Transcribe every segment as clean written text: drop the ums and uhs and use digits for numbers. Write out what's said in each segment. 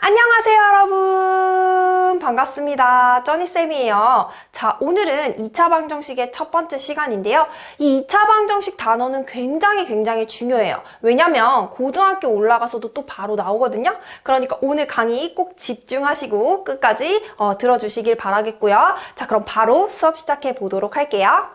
안녕하세요, 여러분. 반갑습니다. 쩌니쌤이에요. 자, 오늘은 2차 방정식의 첫 번째 시간인데요. 이 2차 방정식 단어는 굉장히 중요해요. 왜냐면 고등학교 올라가서도 또 바로 나오거든요. 그러니까 오늘 강의 꼭 집중하시고 끝까지 들어주시길 바라겠고요. 자, 그럼 바로 수업 시작해 보도록 할게요.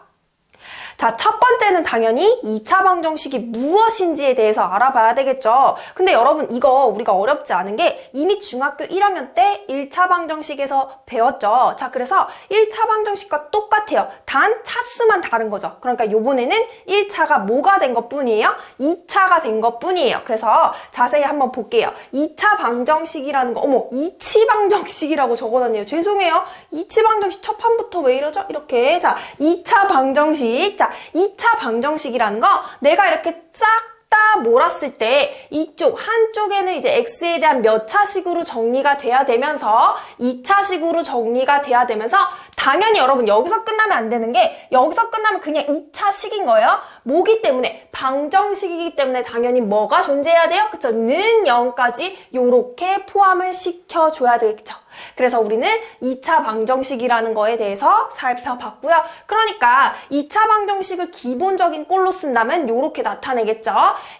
자, 첫 번째는 당연히 2차 방정식이 무엇인지에 대해서 알아봐야 되겠죠. 근데 여러분 이거 우리가 어렵지 않은 게 이미 중학교 1학년 때 1차 방정식에서 배웠죠. 자, 그래서 1차 방정식과 똑같아요. 단 차수만 다른 거죠. 그러니까 요번에는 1차가 뭐가 된 것 뿐이에요? 2차가 된 것 뿐이에요. 그래서 자세히 한번 볼게요. 2차 방정식이라는 거, 어머, 2치 방정식이라고 적어놨네요. 죄송해요. 2치 방정식 첫 판부터 왜 이러죠? 이렇게. 자, 2차 방정식. 자, 2차 방정식이라는 거 내가 이렇게 싹 다 몰았을 때 이쪽 한쪽에는 이제 x에 대한 몇 차식으로 정리가 돼야 되면서 2차식으로 정리가 돼야 되면서 당연히 여러분 여기서 끝나면 안 되는 게 여기서 끝나면 그냥 2차식인 거예요. 뭐기 때문에? 방정식이기 때문에 당연히 뭐가 존재해야 돼요? 그쵸? 는 0까지 요렇게 포함을 시켜줘야 되겠죠. 그래서 우리는 2차 방정식이라는 거에 대해서 살펴봤고요. 그러니까 2차 방정식을 기본적인 꼴로 쓴다면 요렇게 나타내겠죠.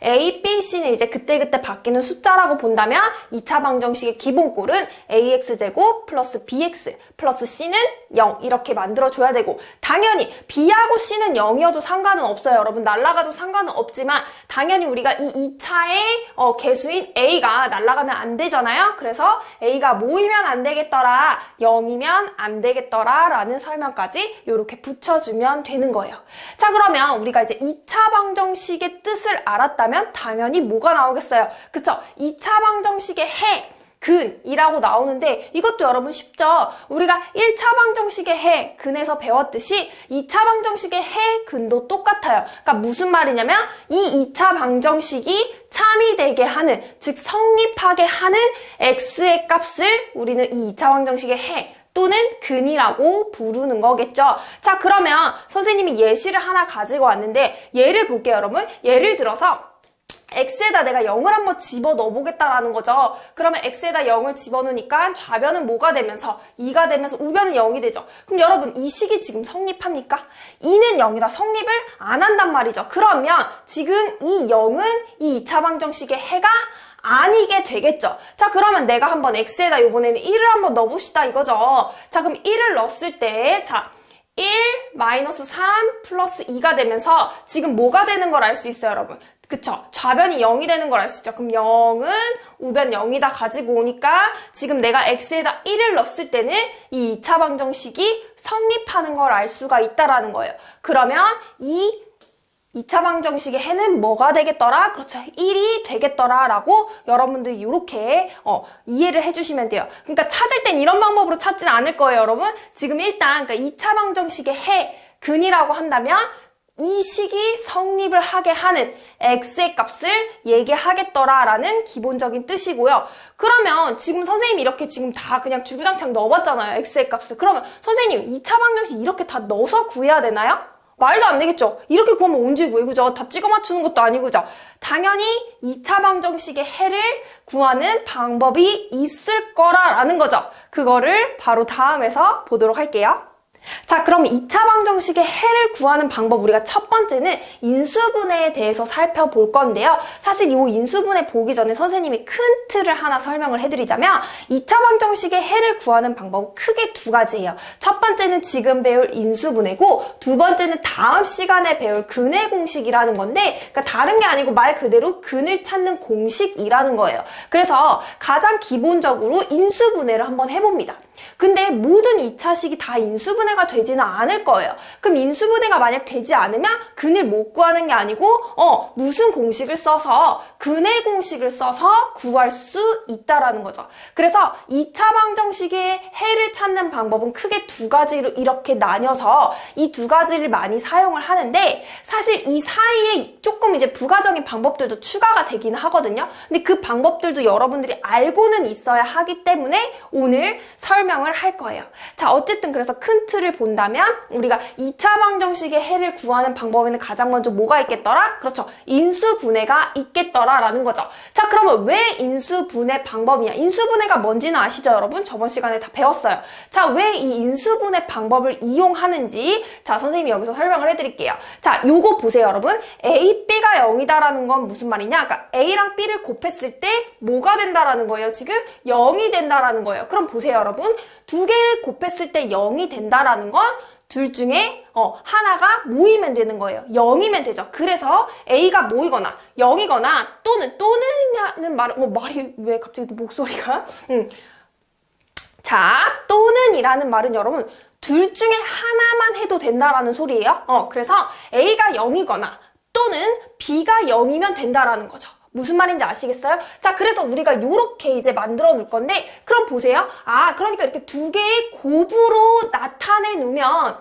A, B, C는 이제 그때그때 바뀌는 숫자라고 본다면 2차 방정식의 기본꼴은 AX제곱 플러스 BX 플러스 C는 0 이렇게 만들어줘야 되고 당연히 B하고 C는 0이어도 상관은 없어요. 여러분 날아가도 상관은 없지만 당연히 우리가 이 2차의 개수인 A가 날아가면 안 되잖아요. 그래서 A가 모이면 안 되겠더라, 0이면 안 되겠더라 라는 설명까지 이렇게 붙여주면 되는 거예요. 자, 그러면 우리가 이제 2차 방정식의 뜻을 알았다면 당연히 뭐가 나오겠어요? 그쵸? 2차 방정식의 해, 근이라고 나오는데 이것도 여러분 쉽죠? 우리가 1차 방정식의 해, 근에서 배웠듯이 2차 방정식의 해, 근도 똑같아요. 그러니까 무슨 말이냐면 이 2차 방정식이 참이 되게 하는, 즉 성립하게 하는 x의 값을 우리는 이 2차 방정식의 해 또는 근이라고 부르는 거겠죠. 자, 그러면 선생님이 예시를 하나 가지고 왔는데 예를 볼게요, 여러분. 예를 들어서 x에다 내가 0을 한번 집어넣어 보겠다라는 거죠. 그러면 x에다 0을 집어넣으니까 좌변은 뭐가 되면서 2가 되면서 우변은 0이 되죠. 그럼 여러분 이 식이 지금 성립합니까? 2는 0이다. 성립을 안 한단 말이죠. 그러면 지금 이 0은 이 2차 방정식의 해가 아니게 되겠죠. 자, 그러면 내가 한번 x에다 요번에는 1을 한번 넣어봅시다 이거죠. 자, 그럼 1을 넣었을 때 자, 1 마이너스 3 플러스 2가 되면서 지금 뭐가 되는 걸 알 수 있어요, 여러분? 그쵸? 좌변이 0이 되는 걸 알 수 있죠. 그럼 0은 우변 0이다 가지고 오니까 지금 내가 x에다 1을 넣었을 때는 이 2차 방정식이 성립하는 걸 알 수가 있다라는 거예요. 그러면 이 2차 방정식의 해는 뭐가 되겠더라? 그렇죠. 1이 되겠더라 라고 여러분들이 이렇게 이해를 해주시면 돼요. 그러니까 찾을 땐 이런 방법으로 찾진 않을 거예요, 여러분. 지금 일단 그러니까 2차 방정식의 해, 근이라고 한다면 이 식이 성립을 하게 하는 x의 값을 얘기하겠더라라는 기본적인 뜻이고요. 그러면 지금 선생님이 이렇게 지금 다 그냥 주구장창 넣어봤잖아요, x의 값을. 그러면 선생님 2차 방정식 이렇게 다 넣어서 구해야 되나요? 말도 안 되겠죠? 이렇게 구하면 언제 구해, 그죠? 다 찍어 맞추는 것도 아니고, 그죠? 당연히 2차 방정식의 해를 구하는 방법이 있을 거라는 거죠. 그거를 바로 다음에서 보도록 할게요. 자, 그럼 2차 방정식의 해를 구하는 방법, 우리가 첫 번째는 인수분해에 대해서 살펴볼 건데요. 사실 이 인수분해 보기 전에 선생님이 큰 틀을 하나 설명을 해드리자면 2차 방정식의 해를 구하는 방법은 크게 두 가지예요. 첫 번째는 지금 배울 인수분해고 두 번째는 다음 시간에 배울 근의 공식이라는 건데 그러니까 다른 게 아니고 말 그대로 근을 찾는 공식이라는 거예요. 그래서 가장 기본적으로 인수분해를 한번 해봅니다. 근데 모든 2차식이 다 인수분해가 되지는 않을 거예요. 그럼 인수분해가 만약 되지 않으면 근을 못 구하는 게 아니고 무슨 공식을 써서 근의 공식을 써서 구할 수 있다라는 거죠. 그래서 2차 방정식의 해를 찾는 방법은 크게 두 가지로 이렇게 나뉘어서 이 두 가지를 많이 사용을 하는데 사실 이 사이에 조금 이제 부가적인 방법들도 추가가 되긴 하거든요. 근데 그 방법들도 여러분들이 알고는 있어야 하기 때문에 오늘 설명 설명을 할 거예요. 자, 어쨌든 그래서 큰 틀을 본다면 우리가 2차 방정식의 해를 구하는 방법에는 가장 먼저 뭐가 있겠더라? 그렇죠. 인수분해가 있겠더라라는 거죠. 자, 그러면 왜 인수분해 방법이냐? 인수분해가 뭔지는 아시죠, 여러분? 저번 시간에 다 배웠어요. 자, 왜 이 인수분해 방법을 이용하는지 자, 선생님이 여기서 설명을 해드릴게요. 자, 요거 보세요, 여러분. A, B가 0이다라는 건 무슨 말이냐? 그러니까 A랑 B를 곱했을 때 뭐가 된다라는 거예요? 지금 0이 된다라는 거예요. 그럼 보세요, 여러분. 두 개를 곱했을 때 0이 된다라는 건 둘 중에 하나가 모이면 되는 거예요. 0이면 되죠. 그래서 A가 모이거나 0이거나 또는이라는 말은 말이 왜 갑자기 또 목소리가 자, 또는이라는 말은 여러분 둘 중에 하나만 해도 된다라는 소리예요. 그래서 A가 0이거나 또는 B가 0이면 된다라는 거죠. 무슨 말인지 아시겠어요? 자, 그래서 우리가 요렇게 이제 만들어 놓을 건데, 그럼 보세요. 아, 그러니까 이렇게 두 개의 곱으로 나타내 놓으면,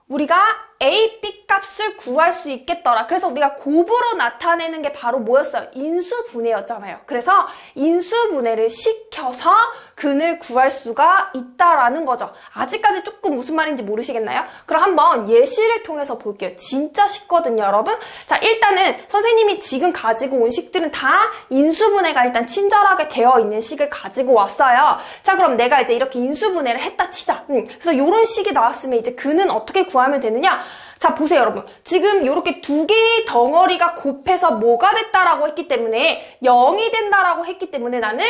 우리가 A, B 값을 구할 수 있겠더라. 그래서 우리가 곱으로 나타내는 게 바로 뭐였어요? 인수분해였잖아요. 그래서 인수분해를 시켜서 근을 구할 수가 있다라는 거죠. 아직까지 조금 무슨 말인지 모르시겠나요? 그럼 한번 예시를 통해서 볼게요. 진짜 쉽거든요, 여러분. 자, 일단은 선생님이 지금 가지고 온 식들은 다 인수분해가 일단 친절하게 되어 있는 식을 가지고 왔어요. 자, 그럼 내가 이제 이렇게 인수분해를 했다 치자. 그래서 이런 식이 나왔으면 이제 근은 어떻게 구하면 되느냐? 자, 보세요, 여러분. 지금 이렇게 두 개의 덩어리가 곱해서 뭐가 됐다라고 했기 때문에 0이 된다라고 했기 때문에 나는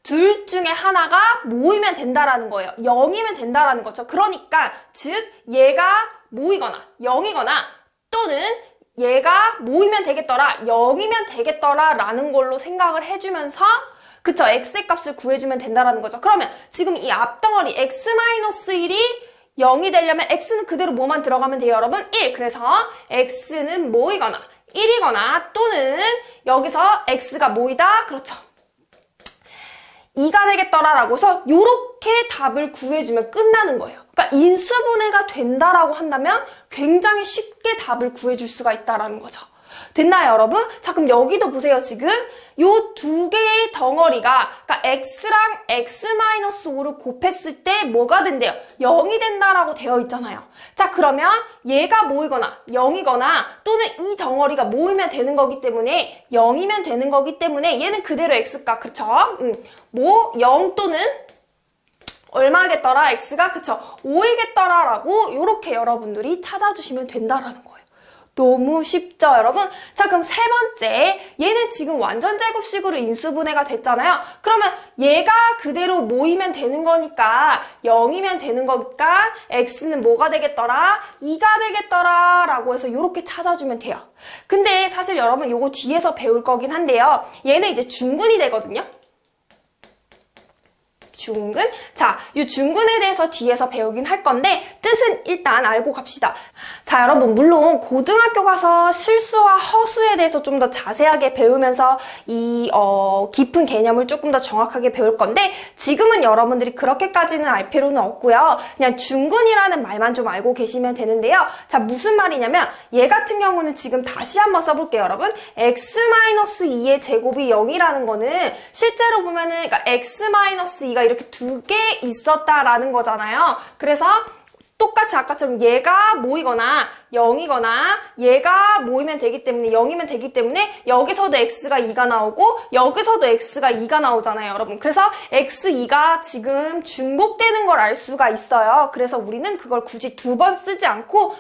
둘 중에 하나가 모이면 된다라는 거예요. 0이면 된다라는 거죠. 그러니까 즉 얘가 모이거나 0이거나 또는 얘가 모이면 되겠더라, 0이면 되겠더라 라는 걸로 생각을 해주면서 그쵸, x의 값을 구해주면 된다라는 거죠. 그러면 지금 이 앞덩어리 x-1이 0이 되려면 x는 그대로 뭐만 들어가면 돼요, 여러분? 1. 그래서 x는 모이거나 1이거나 또는 여기서 x가 모이다. 그렇죠. 2가 되겠더라라고 해서 이렇게 답을 구해주면 끝나는 거예요. 그러니까 인수분해가 된다라고 한다면 굉장히 쉽게 답을 구해줄 수가 있다라는 거죠. 됐나요, 여러분? 자, 그럼 여기도 보세요. 지금 요 두 개의 덩어리가 그러니까 x랑 x-5를 곱했을 때 뭐가 된대요? 0이 된다라고 되어 있잖아요. 자, 그러면 얘가 모이거나 0이거나 또는 이 덩어리가 모이면 되는 거기 때문에 0이면 되는 거기 때문에 얘는 그대로 x값, 그쵸? 0 또는 얼마겠더라? x가, 그쵸? 5이겠더라라고 이렇게 여러분들이 찾아주시면 된다라는 거예요. 너무 쉽죠, 여러분? 자, 그럼 세 번째, 얘는 지금 완전 제곱식으로 인수분해가 됐잖아요. 그러면 얘가 그대로 모이면 되는 거니까 0이면 되는 거니까 x는 뭐가 되겠더라? 2가 되겠더라 라고 해서 이렇게 찾아주면 돼요. 근데 사실 여러분 요거 뒤에서 배울 거긴 한데요. 얘는 이제 중근이 되거든요. 중근? 자, 이 중근에 대해서 뒤에서 배우긴 할 건데 뜻은 일단 알고 갑시다. 자, 여러분 물론 고등학교 가서 실수와 허수에 대해서 좀 더 자세하게 배우면서 이 깊은 개념을 조금 더 정확하게 배울 건데 지금은 여러분들이 그렇게까지는 알 필요는 없고요. 그냥 중근이라는 말만 좀 알고 계시면 되는데요. 자, 무슨 말이냐면 얘 같은 경우는 지금 다시 한번 써볼게요, 여러분. x-2의 제곱이 0이라는 거는 실제로 보면은 그러니까 x-2가 이렇게 두 개 있었다라는 거잖아요. 그래서 똑같이 아까처럼 얘가 모이거나 0이거나 얘가 모이면 되기 때문에 0이면 되기 때문에 여기서도 x가 2가 나오고 여기서도 x가 2가 나오잖아요, 여러분. 그래서 x2가 지금 중복되는 걸 알 수가 있어요. 그래서 우리는 그걸 굳이 두 번 쓰지 않고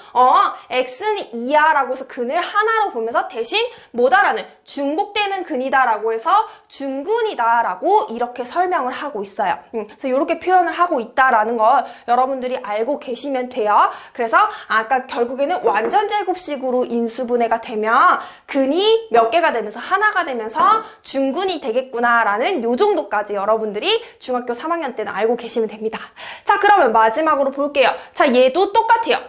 x는 2야 라고 해서 근을 하나로 보면서 대신 뭐다라는 중복되는 근이다 라고 해서 중근이다 라고 이렇게 설명을 하고 있어요. 그래서 이렇게 표현을 하고 있다라는 걸 여러분들이 알고 계시면 돼요. 그래서 아까 결국에는 완전 제곱식으로 인수분해가 되면 근이 몇 개가 되면서 하나가 되면서 중근이 되겠구나라는 요 정도까지 여러분들이 중학교 3학년 때는 알고 계시면 됩니다. 자, 그러면 마지막으로 볼게요. 자, 얘도 똑같아요.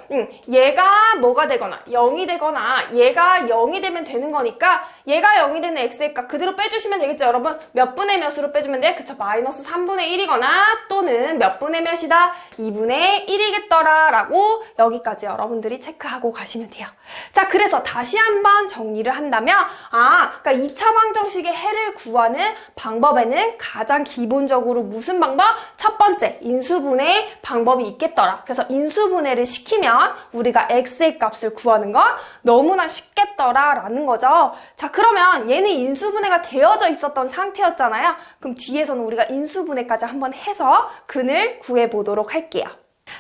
얘가 뭐가 되거나 0이 되거나 얘가 0이 되면 되는 거니까 얘가 0이 되는 x의 값 그대로 빼주시면 되겠죠, 여러분? 몇 분의 몇으로 빼주면 돼? 그쵸, 마이너스 3분의 1이거나 또는 몇 분의 몇이다? 2분의 1이겠더라 라고 여기까지 여러분들이 체크하고 라고 가시면 돼요. 자, 그래서 다시 한번 정리를 한다면, 그러니까 2차 방정식의 해를 구하는 방법에는 가장 기본적으로 무슨 방법? 첫 번째, 인수분해 방법이 있겠더라. 그래서 인수분해를 시키면 우리가 x의 값을 구하는 건 너무나 쉽겠더라 라는 거죠. 자, 그러면 얘는 인수분해가 되어져 있었던 상태였잖아요. 그럼 뒤에서는 우리가 인수분해까지 한번 해서 근을 구해보도록 할게요.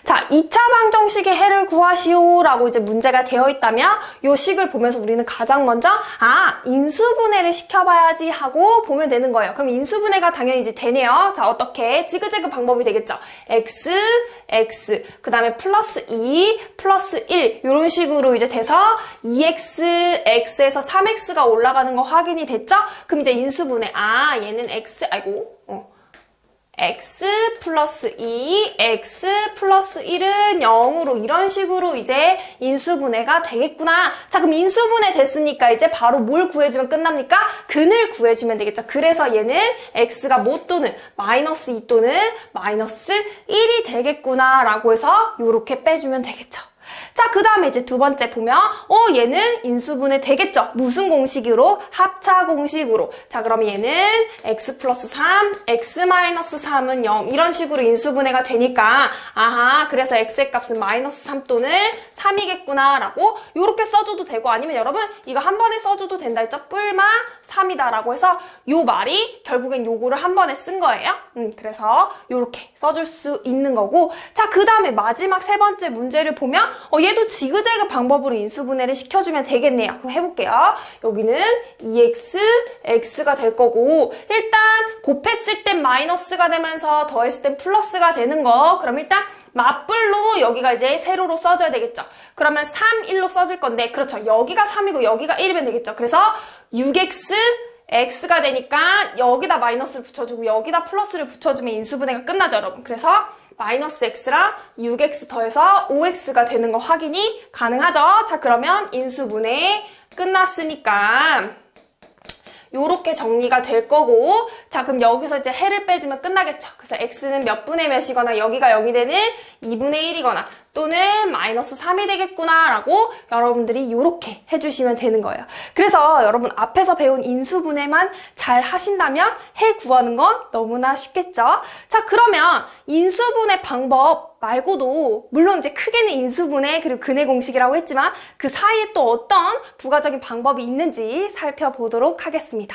자, 2차 방정식의 해를 구하시오 라고 이제 문제가 되어 있다면 요 식을 보면서 우리는 가장 먼저 인수분해를 시켜봐야지 하고 보면 되는 거예요. 그럼 인수분해가 당연히 이제 되네요. 자, 어떻게? 지그재그 방법이 되겠죠. x, 그 다음에 플러스 2, 플러스 1 이런 식으로 이제 돼서 2x, x에서 3x가 올라가는 거 확인이 됐죠? 그럼 이제 인수분해. 얘는 x, x 플러스 2, x 플러스 1은 0으로 이런 식으로 이제 인수분해가 되겠구나. 자, 그럼 인수분해 됐으니까 이제 바로 뭘 구해주면 끝납니까? 근을 구해주면 되겠죠. 그래서 얘는 x가 뭐 또는 마이너스 2 또는 마이너스 1이 되겠구나 라고 해서 이렇게 빼주면 되겠죠. 자, 그 다음에 이제 두 번째 보면 얘는 인수분해 되겠죠. 무슨 공식으로? 합차 공식으로. 자, 그럼 얘는 x 플러스 3, x 마이너스 3은 0 이런 식으로 인수분해가 되니까 그래서 x의 값은 마이너스 3 또는 3이겠구나 라고 이렇게 써줘도 되고, 아니면 여러분 이거 한 번에 써줘도 된다 했죠. 뿔마 3이다 라고 해서 요 말이 결국엔 요거를 한 번에 쓴 거예요. 그래서 요렇게 써줄 수 있는 거고. 자, 그 다음에 마지막 세 번째 문제를 보면 얘도 지그재그 방법으로 인수분해를 시켜주면 되겠네요. 그럼 해볼게요. 여기는 2x, x가 될 거고, 일단 곱했을 땐 마이너스가 되면서 더했을 땐 플러스가 되는 거. 그럼 일단 맞불로 여기가 이제 세로로 써줘야 되겠죠. 그러면 3, 1로 써질 건데, 그렇죠. 여기가 3이고 여기가 1이면 되겠죠. 그래서 6x, x가 되니까 여기다 마이너스를 붙여주고 여기다 플러스를 붙여주면 인수분해가 끝나죠, 여러분. 그래서 마이너스 x랑 6x 더해서 5x가 되는 거 확인이 가능하죠. 자, 그러면 인수분해 끝났으니까 요렇게 정리가 될 거고, 자, 그럼 여기서 이제 해를 빼주면 끝나겠죠. 그래서 x는 몇 분의 몇이거나 여기가 0이 되는 2분의 1이거나 또는 마이너스 3이 되겠구나 라고 여러분들이 요렇게 해주시면 되는 거예요. 그래서 여러분 앞에서 배운 인수분해만 잘 하신다면 해 구하는 건 너무나 쉽겠죠. 자, 그러면 인수분해 방법 말고도 물론 이제 크게는 인수분해 그리고 근해 공식이라고 했지만 그 사이에 또 어떤 부가적인 방법이 있는지 살펴보도록 하겠습니다.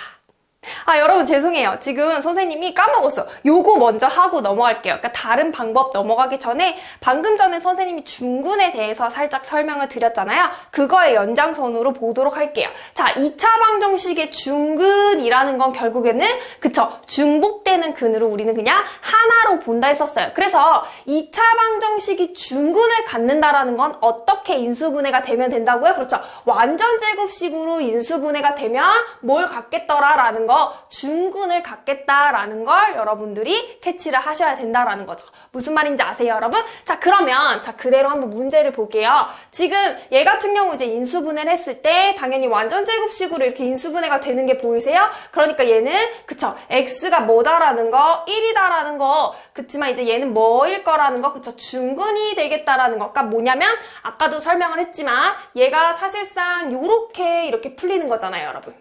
여러분 죄송해요. 지금 선생님이 까먹었어요. 요거 먼저 하고 넘어갈게요. 그러니까 다른 방법 넘어가기 전에 방금 전에 선생님이 중근에 대해서 살짝 설명을 드렸잖아요. 그거의 연장선으로 보도록 할게요. 자, 2차 방정식의 중근이라는 건 결국에는 그쵸, 중복되는 근으로 우리는 그냥 하나로 본다 했었어요. 그래서 2차 방정식이 중근을 갖는다라는 건 어떻게 인수분해가 되면 된다고요? 그렇죠. 완전 제곱식으로 인수분해가 되면 뭘 갖겠더라라는 거, 중근을 갖겠다라는 걸 여러분들이 캐치를 하셔야 된다라는 거죠. 무슨 말인지 아세요, 여러분? 자, 그러면 그대로 한번 문제를 볼게요. 지금 얘 같은 경우 이제 인수분해를 했을 때 당연히 완전 제곱식으로 이렇게 인수분해가 되는 게 보이세요? 그러니까 얘는 그쵸, x가 뭐다라는 거, 1이다라는 거, 그치만 이제 얘는 뭐일 거라는 거, 그쵸, 중근이 되겠다라는 거. 그러니까 뭐냐면 아까도 설명을 했지만 얘가 사실상 요렇게 이렇게 풀리는 거잖아요, 여러분.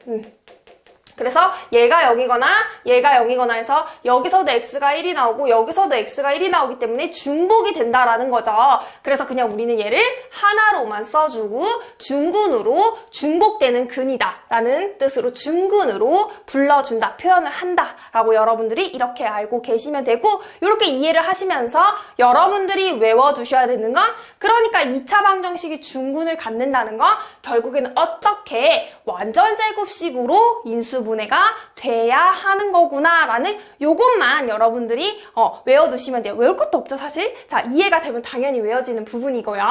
그래서 얘가 0이거나 얘가 0이거나 해서 여기서도 x가 1이 나오고 여기서도 x가 1이 나오기 때문에 중복이 된다라는 거죠. 그래서 그냥 우리는 얘를 하나로만 써주고 중근으로 중복되는 근이다 라는 뜻으로 중근으로 불러준다, 표현을 한다 라고 여러분들이 이렇게 알고 계시면 되고, 이렇게 이해를 하시면서 여러분들이 외워두셔야 되는 건, 그러니까 2차 방정식이 중근을 갖는다는 건 결국에는 어떻게 완전 제곱식으로 인수분해가 돼야 하는 거구나 라는 요것만 여러분들이 외워두시면 돼요. 외울 것도 없죠, 사실. 자, 이해가 되면 당연히 외워지는 부분이고요.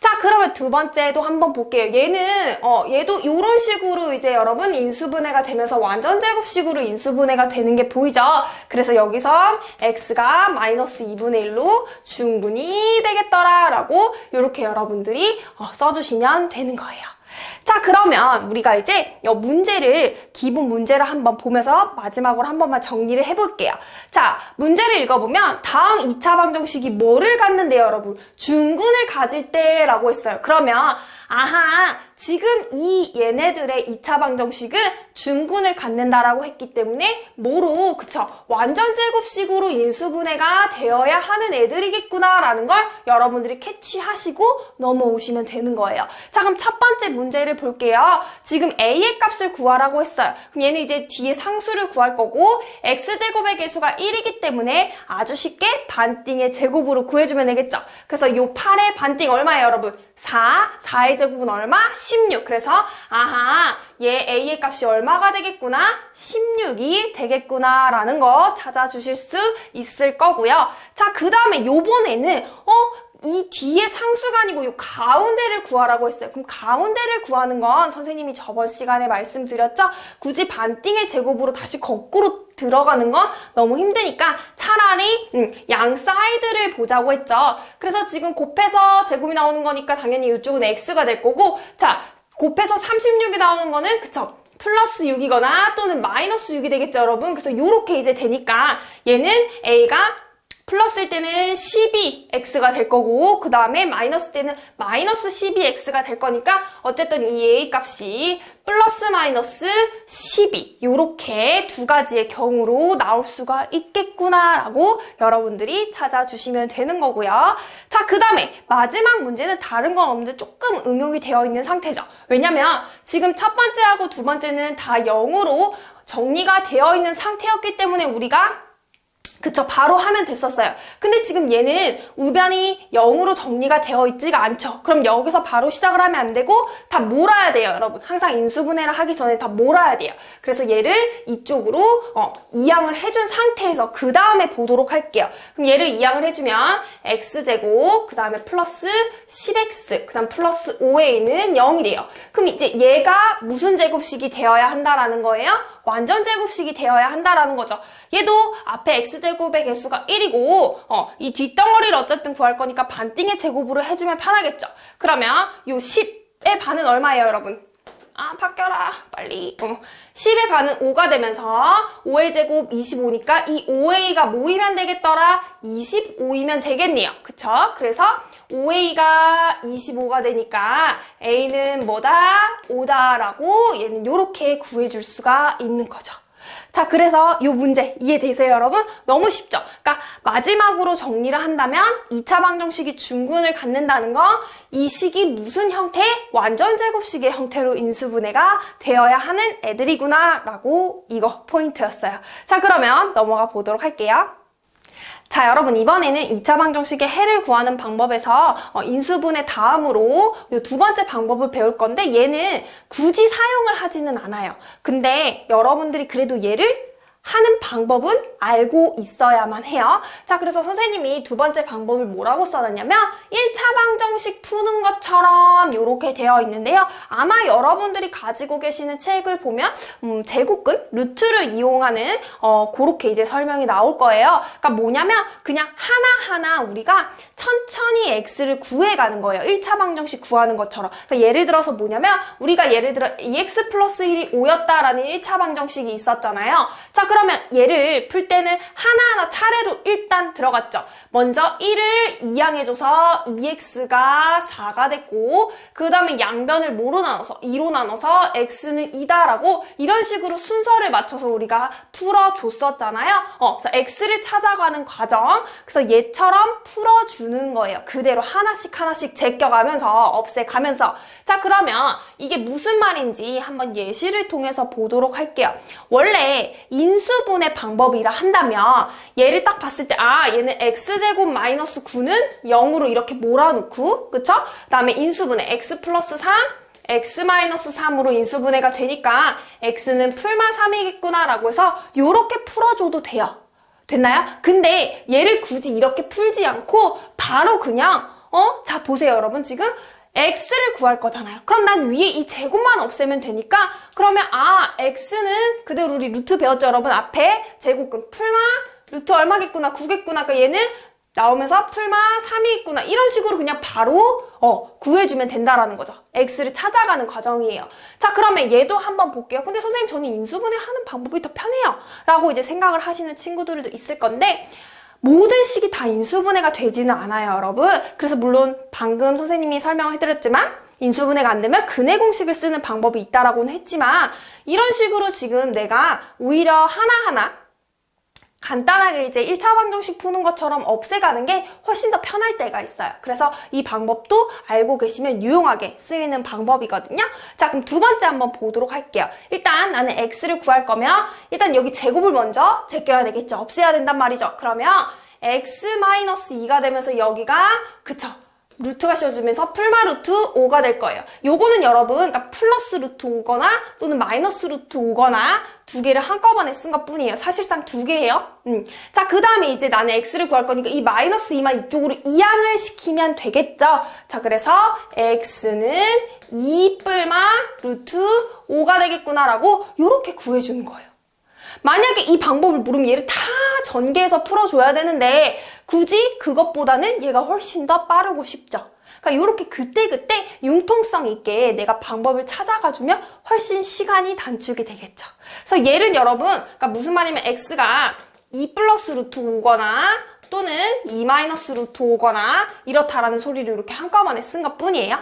자, 그러면 두 번째도 한번 볼게요. 얘는 얘도 이런 식으로 이제 여러분 인수분해가 되면서 완전 제곱식으로 인수분해가 되는 게 보이죠? 그래서 여기서 x가 마이너스 2분의 1로 중근이 되겠더라 라고 이렇게 여러분들이 써주시면 되는 거예요. 자, 그러면 우리가 이제 이 문제를, 기본 문제를 한번 보면서 마지막으로 한 번만 정리를 해볼게요. 자, 문제를 읽어보면 다음 2차 방정식이 뭐를 갖는데요, 여러분? 중근을 가질 때라고 했어요. 그러면 아하, 지금 이 얘네들의 2차 방정식은 중근을 갖는다라고 했기 때문에 뭐로, 그쵸? 완전제곱식으로 인수분해가 되어야 하는 애들이겠구나라는 걸 여러분들이 캐치하시고 넘어오시면 되는 거예요. 자, 그럼 첫 번째 문제를 볼게요. 지금 a의 값을 구하라고 했어요. 그럼 얘는 이제 뒤에 상수를 구할 거고 x제곱의 개수가 1이기 때문에 아주 쉽게 반띵의 제곱으로 구해주면 되겠죠. 그래서 요 8의 반띵 얼마예요, 여러분? 4의 제곱은 얼마? 16. 그래서 아하, 얘 a의 값이 얼마가 되겠구나? 16이 되겠구나 라는 거 찾아주실 수 있을 거고요. 자, 그 다음에 요번에는 이 뒤에 상수가 아니고 요 가운데를 구하라고 했어요. 그럼 가운데를 구하는 건 선생님이 저번 시간에 말씀드렸죠? 굳이 반띵의 제곱으로 다시 거꾸로 들어가는 건 너무 힘드니까 차라리 양 사이드를 보자고 했죠. 그래서 지금 곱해서 제곱이 나오는 거니까 당연히 이쪽은 x가 될 거고, 자, 곱해서 36이 나오는 거는 그쵸? 플러스 6이거나 또는 마이너스 6이 되겠죠, 여러분? 그래서 요렇게 이제 되니까 얘는 a가 플러스일 때는 12x가 될 거고, 그 다음에 마이너스 때는 마이너스 12x가 될 거니까 어쨌든 이 a 값이 플러스 마이너스 12 요렇게 두 가지의 경우로 나올 수가 있겠구나라고 여러분들이 찾아주시면 되는 거고요. 자, 그 다음에 마지막 문제는 다른 건 없는데 조금 응용이 되어 있는 상태죠. 왜냐면 지금 첫 번째하고 두 번째는 다 0으로 정리가 되어 있는 상태였기 때문에 우리가 그쵸, 바로 하면 됐었어요. 근데 지금 얘는 우변이 0으로 정리가 되어 있지가 않죠. 그럼 여기서 바로 시작을 하면 안 되고 다 몰아야 돼요, 여러분. 항상 인수분해를 하기 전에 다 몰아야 돼요. 그래서 얘를 이쪽으로 이항을 해준 상태에서 그 다음에 보도록 할게요. 그럼 얘를 이항을 해주면 x제곱, 그 다음에 플러스 10x, 그 다음 플러스 5a는 0이 돼요. 그럼 이제 얘가 무슨 제곱식이 되어야 한다라는 거예요? 완전 제곱식이 되어야 한다라는 거죠. 얘도 앞에 x제곱의 개수가 1이고 이 뒷덩어리를 어쨌든 구할 거니까 반띵의 제곱으로 해주면 편하겠죠. 그러면 요 10의 반은 얼마예요, 여러분? 바뀌어라 빨리. 10의 반은 5가 되면서 5의 제곱 25니까 이 5a가 뭐이면 되겠더라? 25이면 되겠네요. 그쵸? 그래서 5a가 25가 되니까 a는 뭐다? 5다라고 얘는 요렇게 구해줄 수가 있는 거죠. 자, 그래서 이 문제 이해되세요, 여러분? 너무 쉽죠? 그러니까 마지막으로 정리를 한다면 2차 방정식이 중근을 갖는다는 건 이 식이 무슨 형태? 완전 제곱식의 형태로 인수분해가 되어야 하는 애들이구나 라고 이거 포인트였어요. 자, 그러면 넘어가 보도록 할게요. 자, 여러분 이번에는 2차 방정식의 해를 구하는 방법에서 인수분해 다음으로 이 두 번째 방법을 배울 건데 얘는 굳이 사용을 하지는 않아요. 근데 여러분들이 그래도 얘를 하는 방법은 알고 있어야만 해요. 자, 그래서 선생님이 두 번째 방법을 뭐라고 써놨냐면 1차 방정식 푸는 것처럼 이렇게 되어 있는데요. 아마 여러분들이 가지고 계시는 책을 보면 제곱근, 루트를 이용하는 그렇게 이제 설명이 나올 거예요. 그러니까 뭐냐면 그냥 하나하나 우리가 천천히 x를 구해가는 거예요. 1차 방정식 구하는 것처럼. 그러니까 예를 들어서 뭐냐면 우리가 예를 들어 2x 플러스 1이 5였다라는 1차 방정식이 있었잖아요. 자, 그러면 얘를 풀 때는 하나하나 차례로 일단 들어갔죠. 먼저 1을 이항해줘서 2x가 4가 됐고 그 다음에 양변을 뭐로 나눠서? 2로 나눠서 x는 2다라고 이런 식으로 순서를 맞춰서 우리가 풀어줬었잖아요. 그래서 x를 찾아가는 과정. 그래서 얘처럼 풀어주는 거예요. 그대로 하나씩 하나씩 제껴가면서 없애가면서. 자, 그러면 이게 무슨 말인지 한번 예시를 통해서 보도록 할게요. 원래 인수분해 방법이라 한다면 얘를 딱 봤을 때 얘는 x제곱 마이너스 9는 0으로 이렇게 몰아놓고 그쵸? 그 다음에 인수분해 x 플러스 3 x 마이너스 3으로 인수분해가 되니까 x는 풀마 3이겠구나 라고 해서 이렇게 풀어줘도 돼요. 됐나요? 근데 얘를 굳이 이렇게 풀지 않고 바로 그냥 자 보세요 여러분 지금 x를 구할 거잖아요. 그럼 난 위에 이 제곱만 없애면 되니까 그러면 x는 그대로 우리 루트 배웠죠 여러분 앞에 제곱근 풀마 루트 얼마겠구나 9겠구나 그러니까 얘는 나오면서 풀마 3이 있구나. 이런 식으로 그냥 바로 구해주면 된다라는 거죠. x를 찾아가는 과정이에요. 자, 그러면 얘도 한번 볼게요. 근데 선생님 저는 인수분해 하는 방법이 더 편해요. 라고 이제 생각을 하시는 친구들도 있을 건데 모든 식이 다 인수분해가 되지는 않아요, 여러분. 그래서 물론 방금 선생님이 설명을 해드렸지만 인수분해가 안 되면 근해 공식을 쓰는 방법이 있다라고는 했지만 이런 식으로 지금 내가 오히려 하나하나 간단하게 이제 1차 방정식 푸는 것처럼 없애가는 게 훨씬 더 편할 때가 있어요. 그래서 이 방법도 알고 계시면 유용하게 쓰이는 방법이거든요. 자, 그럼 두 번째 한번 보도록 할게요. 일단 나는 x를 구할 거면 일단 여기 제곱을 먼저 제껴야 되겠죠. 없애야 된단 말이죠. 그러면 x-2가 되면서 여기가 그쵸. 루트가 씌워주면서 풀마 루트 5가 될 거예요. 요거는 여러분 그러니까 플러스 루트 5거나 또는 마이너스 루트 5거나 두 개를 한꺼번에 쓴 것 뿐이에요. 사실상 두 개예요. 자, 그 다음에 이제 나는 x를 구할 거니까 이 마이너스 2만 이쪽으로 이항을 시키면 되겠죠. 자, 그래서 x는 2 뿔마 루트 5가 되겠구나라고 요렇게 구해주는 거예요. 만약에 이 방법을 모르면 얘를 다 전개해서 풀어줘야 되는데 굳이 그것보다는 얘가 훨씬 더 빠르고 쉽죠. 그러니까 이렇게 그때그때 융통성 있게 내가 방법을 찾아가주면 훨씬 시간이 단축이 되겠죠. 그래서 얘를 여러분 그러니까 무슨 말이냐면 x가 2 플러스 루트 5거나 또는 2 마이너스 루트 5거나 이렇다라는 소리를 이렇게 한꺼번에 쓴 것 뿐이에요.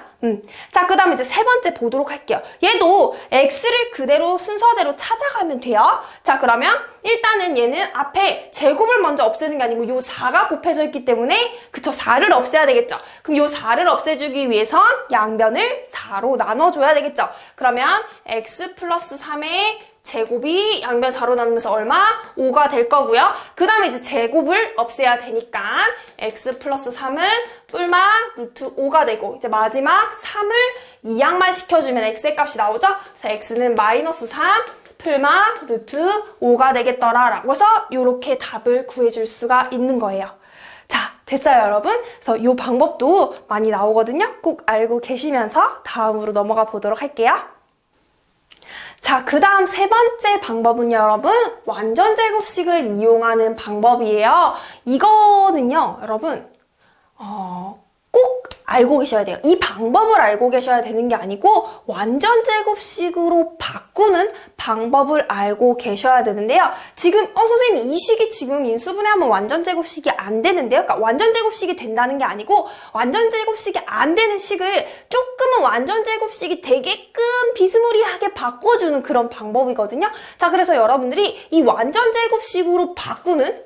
자, 그 다음에 이제 세 번째 보도록 할게요. 얘도 x를 그대로 순서대로 찾아가면 돼요. 자, 그러면 일단은 얘는 앞에 제곱을 먼저 없애는 게 아니고 요 4가 곱해져 있기 때문에 그쵸, 4를 없애야 되겠죠. 그럼 요 4를 없애주기 위해선 양변을 4로 나눠줘야 되겠죠. 그러면 x 플러스 3의 제곱이 양변 4로 나누면서 얼마? 5가 될 거고요. 그 다음에 이제 제곱을 없애야 되니까 x 플러스 3은 뿔마 루트 5가 되고 이제 마지막 3을 이항만 시켜주면 x의 값이 나오죠? 그래서 x는 마이너스 3 풀마 루트 5가 되겠더라 라고 해서 이렇게 답을 구해줄 수가 있는 거예요. 자, 됐어요, 여러분? 그래서 이 방법도 많이 나오거든요. 꼭 알고 계시면서 다음으로 넘어가 보도록 할게요. 자, 그 다음 세 번째 방법은요, 여러분, 완전 제곱식을 이용하는 방법이에요. 이거는요, 여러분, 꼭 알고 계셔야 돼요. 이 방법을 알고 계셔야 되는 게 아니고 완전 제곱식으로 바꾸는 방법을 알고 계셔야 되는데요. 지금 선생님 이 식이 지금 인수분해하면 완전 제곱식이 안 되는데요. 그러니까 완전 제곱식이 된다는 게 아니고 완전 제곱식이 안 되는 식을 조금은 완전 제곱식이 되게끔 비스무리하게 바꿔주는 그런 방법이거든요. 자, 그래서 여러분들이 이 완전 제곱식으로 바꾸는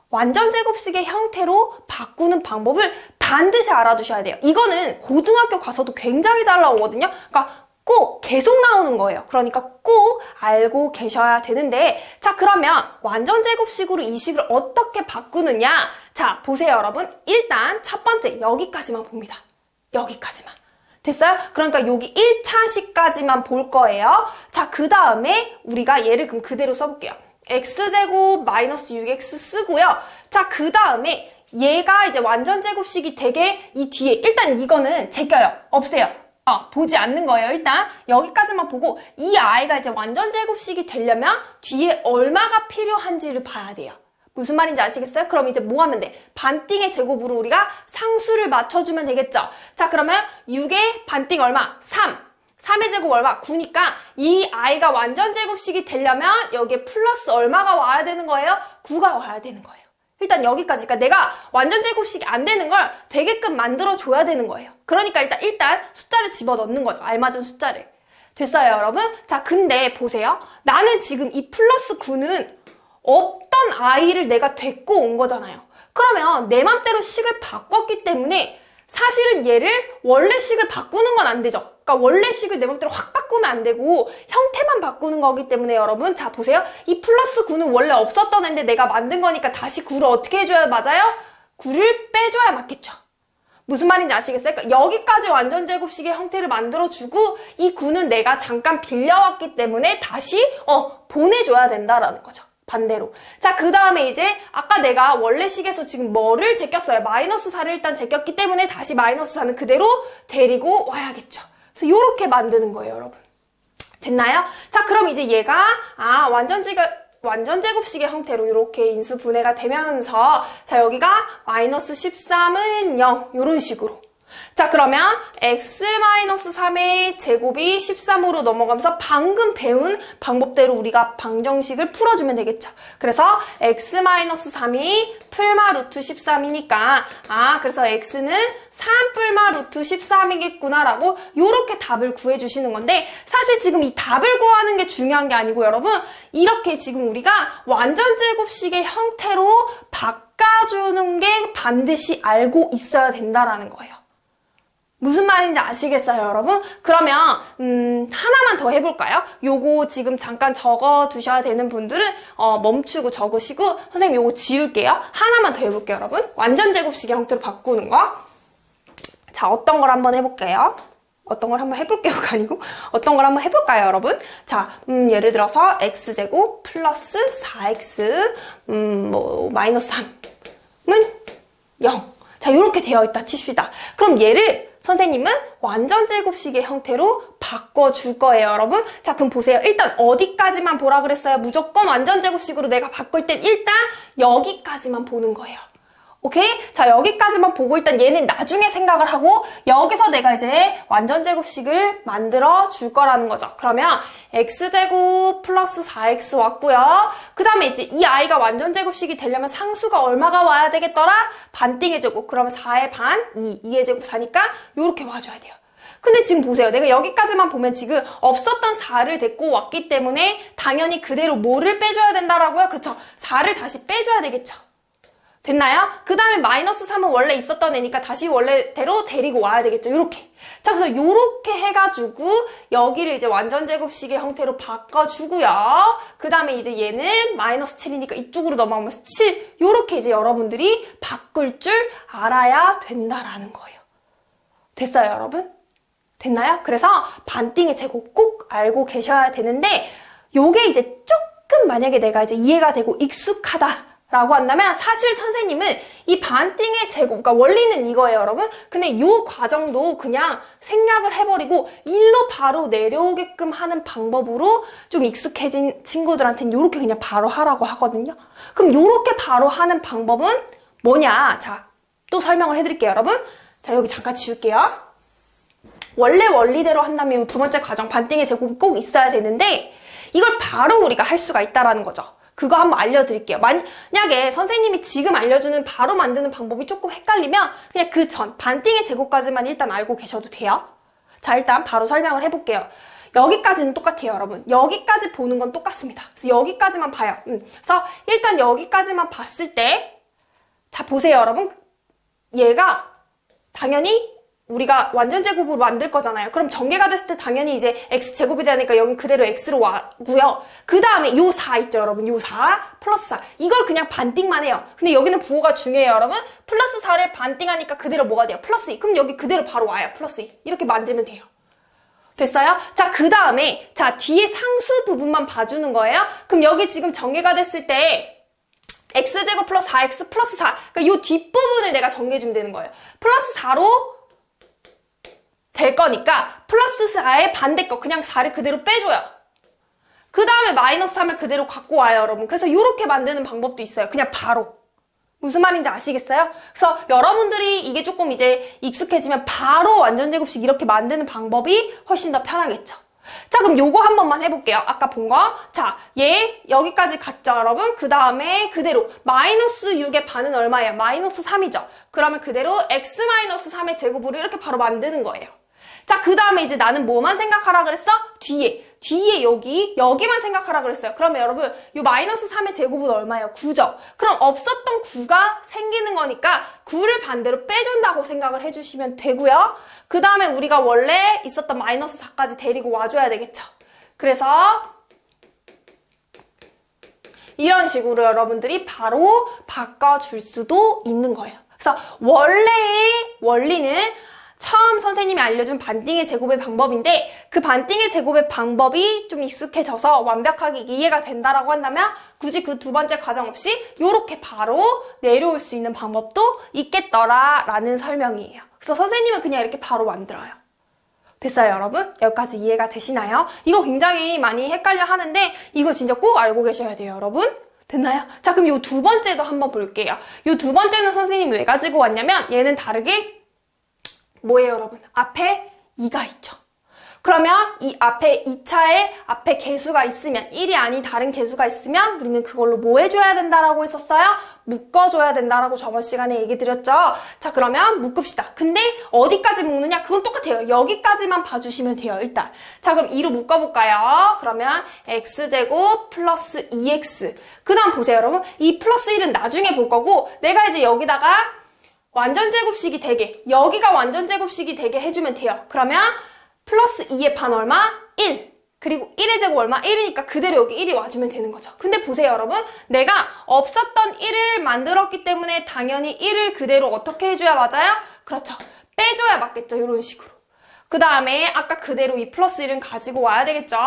완전 제곱식의 형태로 바꾸는 방법을 반드시 알아두셔야 돼요. 이거는 고등학교 가서도 굉장히 잘 나오거든요. 그러니까 꼭 계속 나오는 거예요. 그러니까 꼭 알고 계셔야 되는데 자, 그러면 완전 제곱식으로 이 식을 어떻게 바꾸느냐? 자, 보세요, 여러분. 일단 첫 번째 여기까지만 봅니다. 여기까지만. 됐어요? 그러니까 여기 1차식까지만 볼 거예요. 자, 그 다음에 우리가 얘를 그럼 그대로 써볼게요. x제곱 마이너스 6x 쓰고요. 자, 그 다음에 얘가 이제 완전 제곱식이 되게 이 뒤에 일단 이거는 제껴요. 없애요. 보지 않는 거예요. 일단 여기까지만 보고 이 아이가 이제 완전 제곱식이 되려면 뒤에 얼마가 필요한지를 봐야 돼요. 무슨 말인지 아시겠어요? 그럼 이제 뭐 하면 돼? 반띵의 제곱으로 우리가 상수를 맞춰주면 되겠죠. 자, 그러면 6의 반띵 얼마? 3. 3의 제곱 얼마? 9니까 이 아이가 완전 제곱식이 되려면 여기에 플러스 얼마가 와야 되는 거예요? 9가 와야 되는 거예요. 일단 여기까지. 그러니까 내가 완전 제곱식이 안 되는 걸 되게끔 만들어줘야 되는 거예요. 그러니까 일단 숫자를 집어넣는 거죠. 알맞은 숫자를. 됐어요, 여러분? 자, 근데 보세요. 나는 지금 이 플러스 9는 없던 아이를 내가 데리고 온 거잖아요. 그러면 내 맘대로 식을 바꿨기 때문에 사실은 얘를 원래 식을 바꾸는 건 안 되죠. 그러니까 원래 식을 내 맘대로 확 바꾸면 안 되고 형태만 바꾸는 거기 때문에 여러분 자 보세요. 이 플러스 9는 원래 없었던 애인데 내가 만든 거니까 다시 9를 어떻게 해줘야 맞아요? 9를 빼줘야 맞겠죠. 무슨 말인지 아시겠어요? 그러니까 여기까지 완전 제곱식의 형태를 만들어주고 이 9는 내가 잠깐 빌려왔기 때문에 다시 보내줘야 된다라는 거죠. 반대로. 자, 그 다음에 이제 아까 내가 원래 식에서 지금 뭐를 제꼈어요? 마이너스 4를 일단 제꼈기 때문에 다시 마이너스 4는 그대로 데리고 와야겠죠. 그래서 이렇게 만드는 거예요, 여러분. 됐나요? 자, 그럼 이제 얘가 완전 완전 제곱식의 형태로 이렇게 인수 분해가 되면서 자 여기가 마이너스 13은 0 이런 식으로 자 그러면 x-3의 제곱이 13으로 넘어가면서 방금 배운 방법대로 우리가 방정식을 풀어주면 되겠죠. 그래서 x-3이 풀마 루트 13이니까 그래서 x는 3 풀마 루트 13이겠구나 라고 이렇게 답을 구해주시는 건데 사실 지금 이 답을 구하는 게 중요한 게 아니고 여러분 이렇게 지금 우리가 완전 제곱식의 형태로 바꿔주는 게 반드시 알고 있어야 된다라는 거예요. 무슨 말인지 아시겠어요, 여러분? 그러면 하나만 더 해볼까요? 요거 지금 잠깐 적어 두셔야 되는 분들은 멈추고 적으시고 선생님 요거 지울게요. 하나만 더 해볼게요, 여러분. 완전 제곱식의 형태로 바꾸는 거. 자, 어떤 걸 한번 해볼게요. 어떤 걸 한번 해볼게요가 아니고 어떤 걸 한번 해볼까요, 여러분? 자, 예를 들어서 x제곱 플러스 4x 마이너스 3은 0. 자, 이렇게 되어 있다 칩시다. 그럼 얘를 선생님은 완전 제곱식의 형태로 바꿔줄 거예요, 여러분. 자, 그럼 보세요. 일단 어디까지만 보라 그랬어요? 무조건 완전 제곱식으로 내가 바꿀 땐 일단 여기까지만 보는 거예요. 오케이? 자, 여기까지만 보고 일단 얘는 나중에 생각을 하고 여기서 내가 이제 완전 제곱식을 만들어 줄 거라는 거죠. 그러면 x제곱 플러스 4x 왔고요. 그 다음에 이제 이 아이가 완전 제곱식이 되려면 상수가 얼마가 와야 되겠더라? 반띵의 제곱. 그러면 4의 반, 2의 제곱 4니까 이렇게 와줘야 돼요. 근데 지금 보세요. 내가 여기까지만 보면 지금 없었던 4를 데리고 왔기 때문에 당연히 그대로 뭐를 빼줘야 된다라고요? 그쵸? 4를 다시 빼줘야 되겠죠. 됐나요? 그 다음에 마이너스 3은 원래 있었던 애니까 다시 원래대로 데리고 와야 되겠죠. 요렇게. 자, 그래서 요렇게 해가지고 여기를 이제 완전 제곱식의 형태로 바꿔주고요. 그 다음에 이제 얘는 마이너스 7이니까 이쪽으로 넘어가면서 7. 요렇게 이제 여러분들이 바꿀 줄 알아야 된다라는 거예요. 됐어요, 여러분? 됐나요? 그래서 반띵의 제곱 꼭 알고 계셔야 되는데 요게 이제 조금 만약에 내가 이제 이해가 되고 익숙하다 라고 한다면 사실 선생님은 이 반띵의 제곱, 그러니까 원리는 이거예요, 여러분. 근데 이 과정도 그냥 생략을 해버리고 일로 바로 내려오게끔 하는 방법으로 좀 익숙해진 친구들한테는 이렇게 그냥 바로 하라고 하거든요. 그럼 이렇게 바로 하는 방법은 뭐냐? 자, 또 설명을 해드릴게요, 여러분. 자, 여기 잠깐 지울게요. 원래 원리대로 한다면 이 두 번째 과정 반띵의 제곱이 꼭 있어야 되는데 이걸 바로 우리가 할 수가 있다라는 거죠. 그거 한번 알려드릴게요. 만약에 선생님이 지금 알려주는 바로 만드는 방법이 조금 헷갈리면 그냥 그 전 반띵의 제곱까지만 일단 알고 계셔도 돼요. 자, 일단 바로 설명을 해볼게요. 여기까지는 똑같아요, 여러분. 여기까지 보는 건 똑같습니다. 그래서 여기까지만 봐요. 그래서 일단 여기까지만 봤을 때 자, 보세요, 여러분. 얘가 당연히 우리가 완전 제곱으로 만들 거잖아요. 그럼 전개가 됐을 때 당연히 이제 x제곱이 되니까 여기 그대로 x로 와고요. 그 다음에 요 4 있죠, 여러분. 요 4 플러스 4. 이걸 그냥 반띵만 해요. 근데 여기는 부호가 중요해요, 여러분. 플러스 4를 반띵하니까 그대로 뭐가 돼요? 플러스 2. 그럼 여기 그대로 바로 와요. 플러스 2. 이렇게 만들면 돼요. 됐어요? 자, 그 다음에 자, 뒤에 상수 부분만 봐주는 거예요. 그럼 여기 지금 전개가 됐을 때 x제곱 플러스 4x 플러스 4. 그러니까 요 뒷부분을 내가 전개해주면 되는 거예요. 플러스 4로 될 거니까 플러스 4의 반대 거 그냥 4를 그대로 빼줘요. 그 다음에 마이너스 3을 그대로 갖고 와요, 여러분. 그래서 이렇게 만드는 방법도 있어요. 그냥 바로. 무슨 말인지 아시겠어요? 그래서 여러분들이 이게 조금 이제 익숙해지면 바로 완전 제곱식 이렇게 만드는 방법이 훨씬 더 편하겠죠. 자, 그럼 요거 한 번만 해볼게요. 아까 본 거. 자, 얘 여기까지 갔죠, 여러분? 그 다음에 그대로 마이너스 6의 반은 얼마예요? 마이너스 3이죠. 그러면 그대로 x-3의 제곱으로 이렇게 바로 만드는 거예요. 자, 그 다음에 이제 나는 뭐만 생각하라 그랬어? 뒤에 여기만 생각하라 그랬어요. 그러면 여러분, 요 마이너스 3의 제곱은 얼마예요? 9죠? 그럼 없었던 9가 생기는 거니까 9를 반대로 빼준다고 생각을 해주시면 되고요. 그 다음에 우리가 원래 있었던 마이너스 4까지 데리고 와줘야 되겠죠? 그래서 이런 식으로 여러분들이 바로 바꿔줄 수도 있는 거예요. 그래서 원래의 원리는 처음 선생님이 알려준 반띵의 제곱의 방법인데 그 반띵의 제곱의 방법이 좀 익숙해져서 완벽하게 이해가 된다라고 한다면 굳이 그 두 번째 과정 없이 이렇게 바로 내려올 수 있는 방법도 있겠더라라는 설명이에요. 그래서 선생님은 그냥 이렇게 바로 만들어요. 됐어요, 여러분? 여기까지 이해가 되시나요? 이거 굉장히 많이 헷갈려 하는데 이거 진짜 꼭 알고 계셔야 돼요, 여러분. 됐나요? 자, 그럼 요 두 번째도 한번 볼게요. 요 두 번째는 선생님이 왜 가지고 왔냐면 얘는 다르게 뭐예요, 여러분? 앞에 2가 있죠. 그러면 이 앞에 2차에 앞에 개수가 있으면 1이 아닌 다른 개수가 있으면 우리는 그걸로 뭐 해줘야 된다라고 했었어요? 묶어줘야 된다라고 저번 시간에 얘기 드렸죠. 자, 그러면 묶읍시다. 근데 어디까지 묶느냐? 그건 똑같아요. 여기까지만 봐주시면 돼요, 일단. 자, 그럼 2로 묶어볼까요? 그러면 x제곱 플러스 2x. 그 다음 보세요, 여러분. 이 플러스 1은 나중에 볼 거고 내가 이제 여기다가 완전제곱식이 되게, 여기가 완전제곱식이 되게 해주면 돼요. 그러면 플러스 2의 반 얼마? 1. 그리고 1의 제곱 얼마? 1이니까 그대로 여기 1이 와주면 되는 거죠. 근데 보세요, 여러분. 내가 없었던 1을 만들었기 때문에 당연히 1을 그대로 어떻게 해줘야 맞아요? 그렇죠. 빼줘야 맞겠죠. 이런 식으로. 그 다음에 아까 그대로 이 플러스 1은 가지고 와야 되겠죠.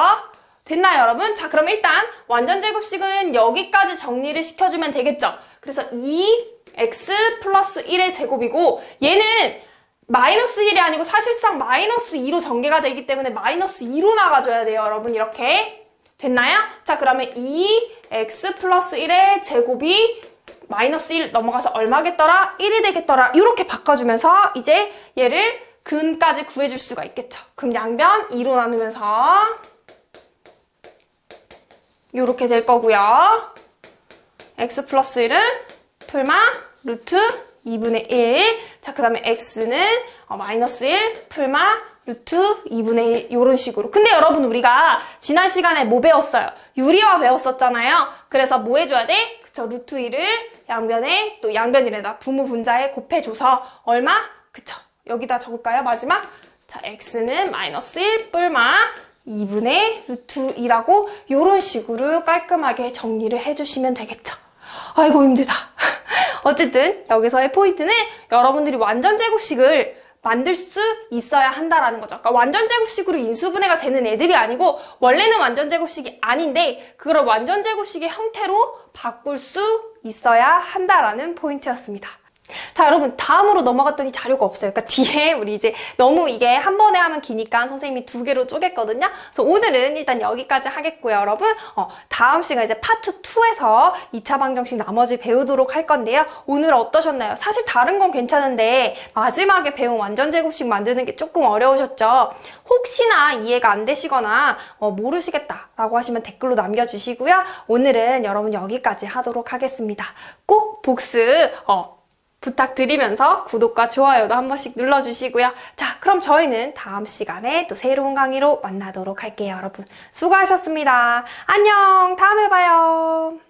됐나요, 여러분? 자, 그럼 일단 완전제곱식은 여기까지 정리를 시켜주면 되겠죠. 그래서 2x 플러스 1의 제곱이고 얘는 마이너스 1이 아니고 사실상 마이너스 2로 전개가 되기 때문에 마이너스 2로 나가줘야 돼요, 여러분. 이렇게. 됐나요? 자, 그러면 2x 플러스 1의 제곱이 마이너스 1 넘어가서 얼마겠더라? 1이 되겠더라. 이렇게 바꿔주면서 이제 얘를 근까지 구해줄 수가 있겠죠. 그럼 양변 2로 나누면서 이렇게 될 거고요. x 플러스 1은 풀마 루트 2분의 1. 자, 그 다음에 x는 마이너스 1 풀마 루트 2분의 1 이런 식으로. 근데 여러분 우리가 지난 시간에 뭐 배웠어요? 유리화 배웠었잖아요. 그래서 뭐 해줘야 돼? 그쵸, 루트 2를 양변에 또 양변이래다 부모 분자에 곱해줘서 얼마? 그쵸, 여기다 적을까요? 마지막. 자, x는 마이너스 1 뿔마 2분의 루트 2라고 이런 식으로 깔끔하게 정리를 해주시면 되겠죠. 아이고 힘들다. 어쨌든 여기서의 포인트는 여러분들이 완전제곱식을 만들 수 있어야 한다라는 거죠. 그러니까 완전제곱식으로 인수분해가 되는 애들이 아니고 원래는 완전제곱식이 아닌데 그걸 완전제곱식의 형태로 바꿀 수 있어야 한다라는 포인트였습니다. 자, 여러분 다음으로 넘어갔더니 자료가 없어요. 그러니까 뒤에 우리 이제 너무 이게 한 번에 하면 기니까 선생님이 2개로 쪼갰거든요. 그래서 오늘은 일단 여기까지 하겠고요, 여러분. 다음 시간 이제 파트 2에서 2차 방정식 나머지 배우도록 할 건데요. 오늘 어떠셨나요? 사실 다른 건 괜찮은데 마지막에 배운 완전제곱식 만드는 게 조금 어려우셨죠? 혹시나 이해가 안 되시거나 모르시겠다라고 하시면 댓글로 남겨주시고요. 오늘은 여러분 여기까지 하도록 하겠습니다. 꼭 복습 부탁드리면서 구독과 좋아요도 한 번씩 눌러주시고요. 자, 그럼 저희는 다음 시간에 또 새로운 강의로 만나도록 할게요, 여러분. 수고하셨습니다. 안녕! 다음에 봐요.